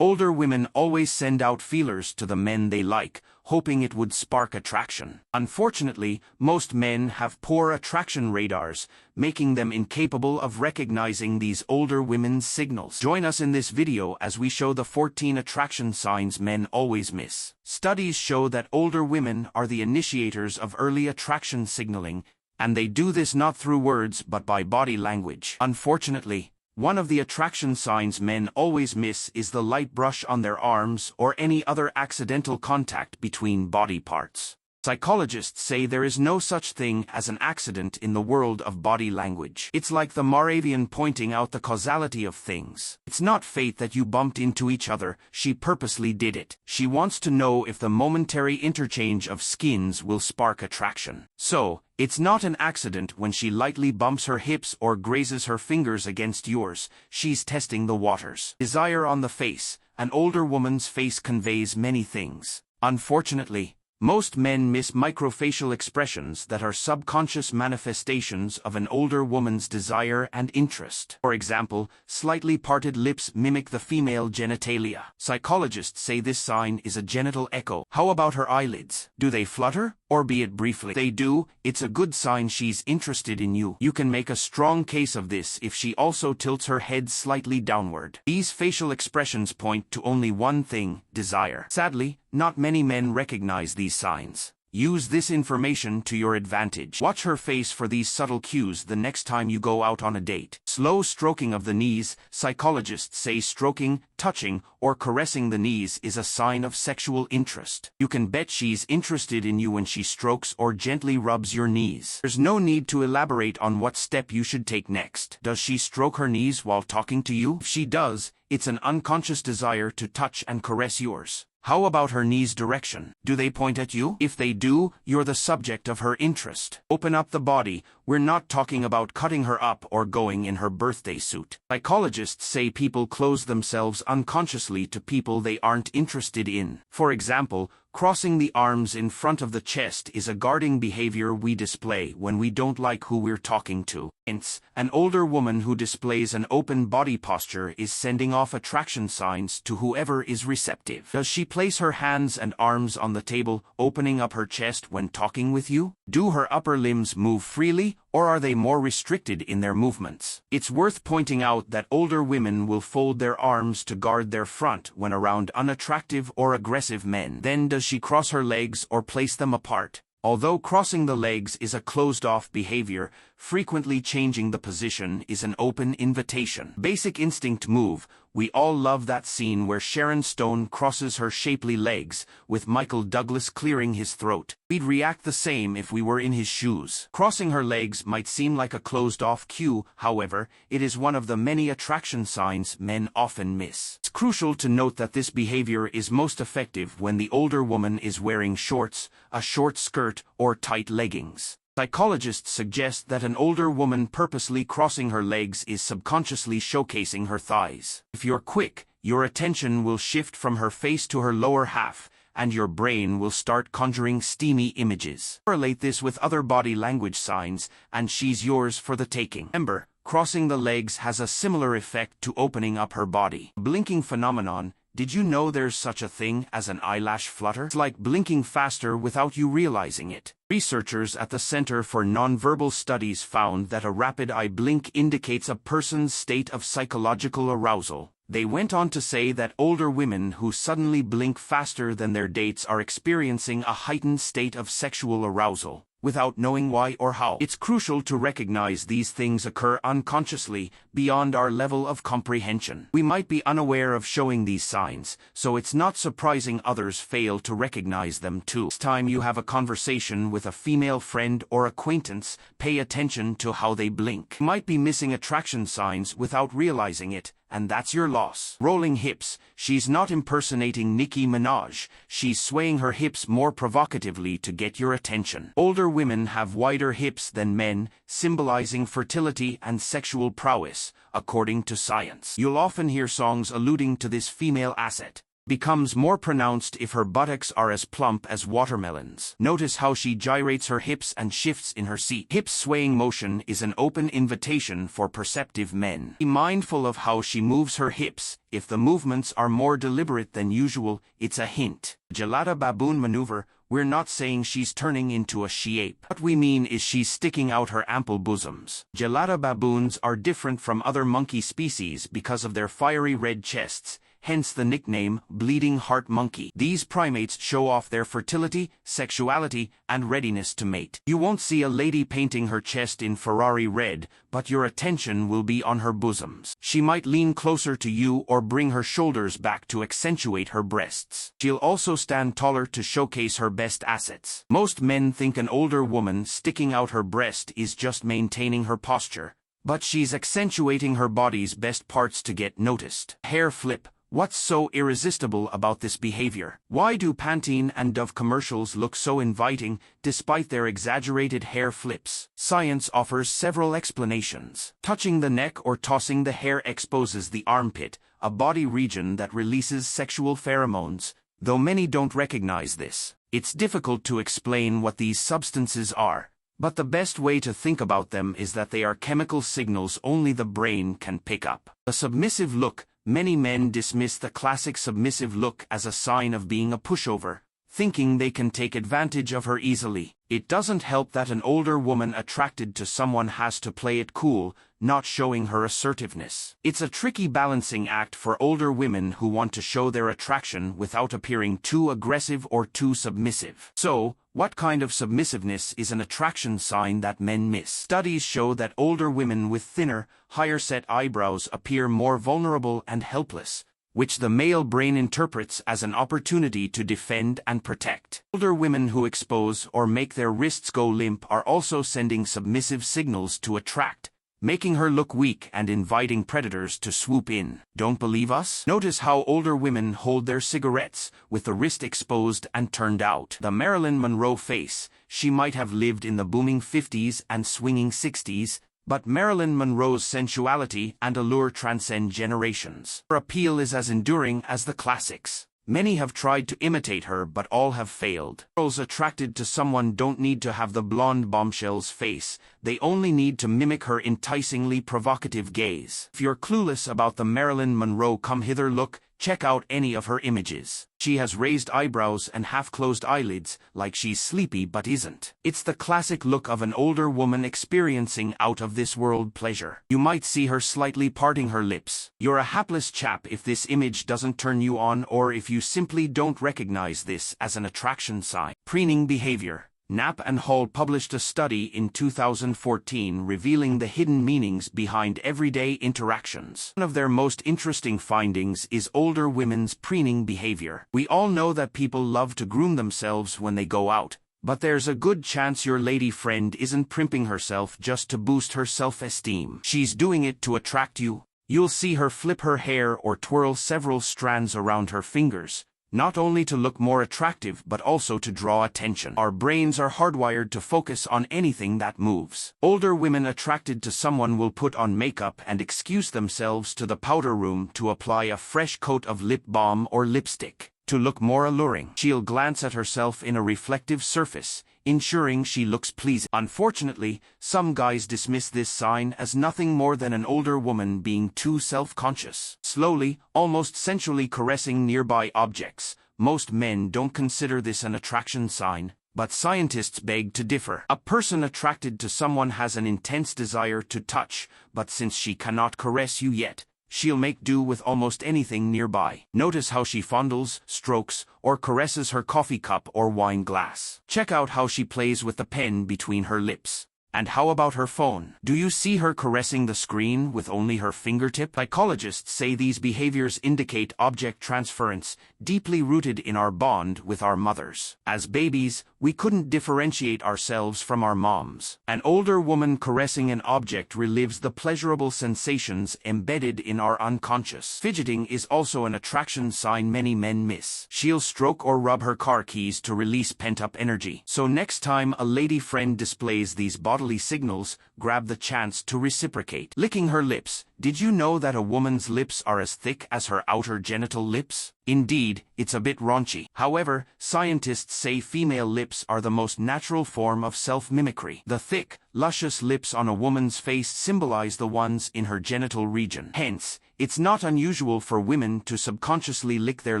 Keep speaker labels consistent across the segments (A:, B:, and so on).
A: Older women always send out feelers to the men they like, hoping it would spark attraction. Unfortunately, most men have poor attraction radars, making them incapable of recognizing these older women's signals. Join us in this video as we show the 14 attraction signs men always miss. Studies show that older women are the initiators of early attraction signaling, and they do this not through words but by body language. Unfortunately, one of the attraction signs men always miss is the light brush on their arms or any other accidental contact between body parts. Psychologists say there is no such thing as an accident in the world of body language. It's like the Moravian pointing out the causality of things. It's not fate that you bumped into each other, she purposely did it. She wants to know if the momentary interchange of skins will spark attraction. So, it's not an accident when she lightly bumps her hips or grazes her fingers against yours, she's testing the waters. Desire on the face. An older woman's face conveys many things. Unfortunately, most men miss microfacial expressions that are subconscious manifestations of an older woman's desire and interest. For example, slightly parted lips mimic the female genitalia. Psychologists say this sign is a genital echo. How about her eyelids? Do they flutter? Or be it briefly? They do, it's a good sign she's interested in you. You can make a strong case of this if she also tilts her head slightly downward. These facial expressions point to only one thing: desire. Sadly, not many men recognize these signs. Use this information to your advantage. Watch her face for these subtle cues the next time you go out on a date. Slow stroking of the knees. Psychologists say stroking, touching, or caressing the knees is a sign of sexual interest. You can bet she's interested in you when she strokes or gently rubs your knees. There's no need to elaborate on what step you should take next. Does she stroke her knees while talking to you? If she does, it's an unconscious desire to touch and caress yours. How about her knees' direction? Do they point at you? If they do, you're the subject of her interest. Open up the body. We're not talking about cutting her up or going in her birthday suit. Psychologists say people close themselves unconsciously to people they aren't interested in. For example, crossing the arms in front of the chest is a guarding behavior we display when we don't like who we're talking to. Hence, an older woman who displays an open body posture is sending off attraction signs to whoever is receptive. Does she place her hands and arms on the table, opening up her chest when talking with you? Do her upper limbs move freely, or are they more restricted in their movements? It's worth pointing out that older women will fold their arms to guard their front when around unattractive or aggressive men. Then does she cross her legs or place them apart? Although crossing the legs is a closed-off behavior, frequently changing the position is an open invitation. Basic instinct move. We all love that scene where Sharon Stone crosses her shapely legs, with Michael Douglas clearing his throat. We'd react the same if we were in his shoes. Crossing her legs might seem like a closed-off cue, however, it is one of the many attraction signs men often miss. It's crucial to note that this behavior is most effective when the older woman is wearing shorts, a short skirt, or tight leggings. Psychologists suggest that an older woman purposely crossing her legs is subconsciously showcasing her thighs. If you're quick, your attention will shift from her face to her lower half, and your brain will start conjuring steamy images. Correlate this with other body language signs, and she's yours for the taking. Remember, crossing the legs has a similar effect to opening up her body. Blinking phenomenon. Did you know there's such a thing as an eyelash flutter? It's like blinking faster without you realizing it. Researchers at the Center for Nonverbal Studies found that a rapid eye blink indicates a person's state of psychological arousal. They went on to say that older women who suddenly blink faster than their dates are experiencing a heightened state of sexual arousal, without knowing why or how. It's crucial to recognize these things occur unconsciously, beyond our level of comprehension. We might be unaware of showing these signs, so it's not surprising others fail to recognize them too. Next time you have a conversation with a female friend or acquaintance, pay attention to how they blink. You might be missing attraction signs without realizing it, and that's your loss. Rolling hips. She's not impersonating Nicki Minaj, she's swaying her hips more provocatively to get your attention. Older women have wider hips than men, symbolizing fertility and sexual prowess, according to science. You'll often hear songs alluding to this female asset. becomes more pronounced if her buttocks are as plump as watermelons. Notice how she gyrates her hips and shifts in her seat. Hip swaying motion is an open invitation for perceptive men. Be mindful of how she moves her hips. If the movements are more deliberate than usual, it's a hint. Gelada baboon maneuver. We're not saying she's turning into a she-ape. What we mean is she's sticking out her ample bosoms. Gelada baboons are different from other monkey species because of their fiery red chests, hence the nickname bleeding heart monkey. These primates show off their fertility, sexuality, and readiness to mate. You won't see a lady painting her chest in Ferrari red, but your attention will be on her bosoms. She might lean closer to you or bring her shoulders back to accentuate her breasts. She'll also stand taller to showcase her best assets. Most men think an older woman sticking out her breast is just maintaining her posture, but she's accentuating her body's best parts to get noticed. Hair flip. What's so irresistible about this behavior? Why do Pantene and Dove commercials look so inviting despite their exaggerated hair flips? Science offers several explanations. Touching the neck or tossing the hair exposes the armpit, a body region that releases sexual pheromones. Though many don't recognize this, it's difficult to explain what these substances are. But the best way to think about them is that they are chemical signals only the brain can pick up. A submissive look. Many men dismiss the classic submissive look as a sign of being a pushover, thinking they can take advantage of her easily. It doesn't help that an older woman attracted to someone has to play it cool, not showing her assertiveness. It's a tricky balancing act for older women who want to show their attraction without appearing too aggressive or too submissive. So, what kind of submissiveness is an attraction sign that men miss? Studies show that older women with thinner, higher-set eyebrows appear more vulnerable and helpless, which the male brain interprets as an opportunity to defend and protect. Older women who expose or make their wrists go limp are also sending submissive signals to attract, making her look weak and inviting predators to swoop in. Don't believe us? Notice how older women hold their cigarettes, with the wrist exposed and turned out. The Marilyn Monroe face. She might have lived in the booming 50s and swinging 60s, but Marilyn Monroe's sensuality and allure transcend generations. Her appeal is as enduring as the classics. Many have tried to imitate her, but all have failed. Girls attracted to someone don't need to have the blonde bombshell's face, they only need to mimic her enticingly provocative gaze. If you're clueless about the Marilyn Monroe come-hither look, check out any of her images. She has raised eyebrows and half-closed eyelids, like she's sleepy but isn't. It's the classic look of an older woman experiencing out-of-this-world pleasure. You might see her slightly parting her lips. You're a hapless chap if this image doesn't turn you on, or if you simply don't recognize this as an attraction sign. Preening behavior. Knapp and Hall published a study in 2014 revealing the hidden meanings behind everyday interactions. One of their most interesting findings is older women's preening behavior. We all know that people love to groom themselves when they go out, but there's a good chance your lady friend isn't primping herself just to boost her self-esteem. She's doing it to attract you. You'll see her flip her hair or twirl several strands around her fingers, not only to look more attractive but also to draw attention. Our brains are hardwired to focus on anything that moves. Older women attracted to someone will put on makeup and excuse themselves to the powder room to apply a fresh coat of lip balm or lipstick. To look more alluring, she'll glance at herself in a reflective surface, ensuring she looks pleasing. Unfortunately, some guys dismiss this sign as nothing more than an older woman being too self-conscious. Slowly, almost sensually caressing nearby objects, most men don't consider this an attraction sign, but scientists beg to differ. A person attracted to someone has an intense desire to touch, but since she cannot caress you yet, she'll make do with almost anything nearby. Notice how she fondles, strokes, or caresses her coffee cup or wine glass. Check out how she plays with the pen between her lips. And how about her phone? Do you see her caressing the screen with only her fingertip? Psychologists say these behaviors indicate object transference, deeply rooted in our bond with our mothers. As babies, we couldn't differentiate ourselves from our moms. An older woman caressing an object relives the pleasurable sensations embedded in our unconscious. Fidgeting is also an attraction sign many men miss. She'll stroke or rub her car keys to release pent-up energy. So next time a lady friend displays these bodily bodily signals, grab the chance to reciprocate. Licking her lips. Did you know that a woman's lips are as thick as her outer genital lips? Indeed, it's a bit raunchy. However, scientists say female lips are the most natural form of self-mimicry. The thick, luscious lips on a woman's face symbolize the ones in her genital region. Hence, it's not unusual for women to subconsciously lick their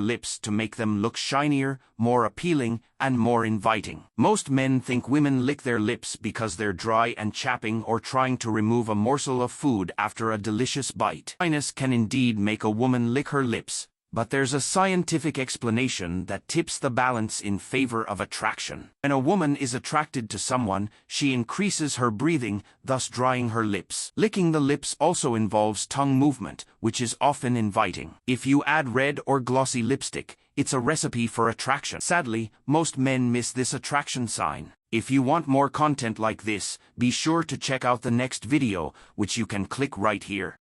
A: lips to make them look shinier, more appealing, and more inviting. Most men think women lick their lips because they're dry and chapping or trying to remove a morsel of food after a delicious bite. Shyness can indeed make a woman lick her lips, but there's a scientific explanation that tips the balance in favor of attraction. When a woman is attracted to someone, she increases her breathing, thus drying her lips. Licking the lips also involves tongue movement, which is often inviting. If you add red or glossy lipstick, it's a recipe for attraction. Sadly, most men miss this attraction sign. If you want more content like this, be sure to check out the next video, which you can click right here.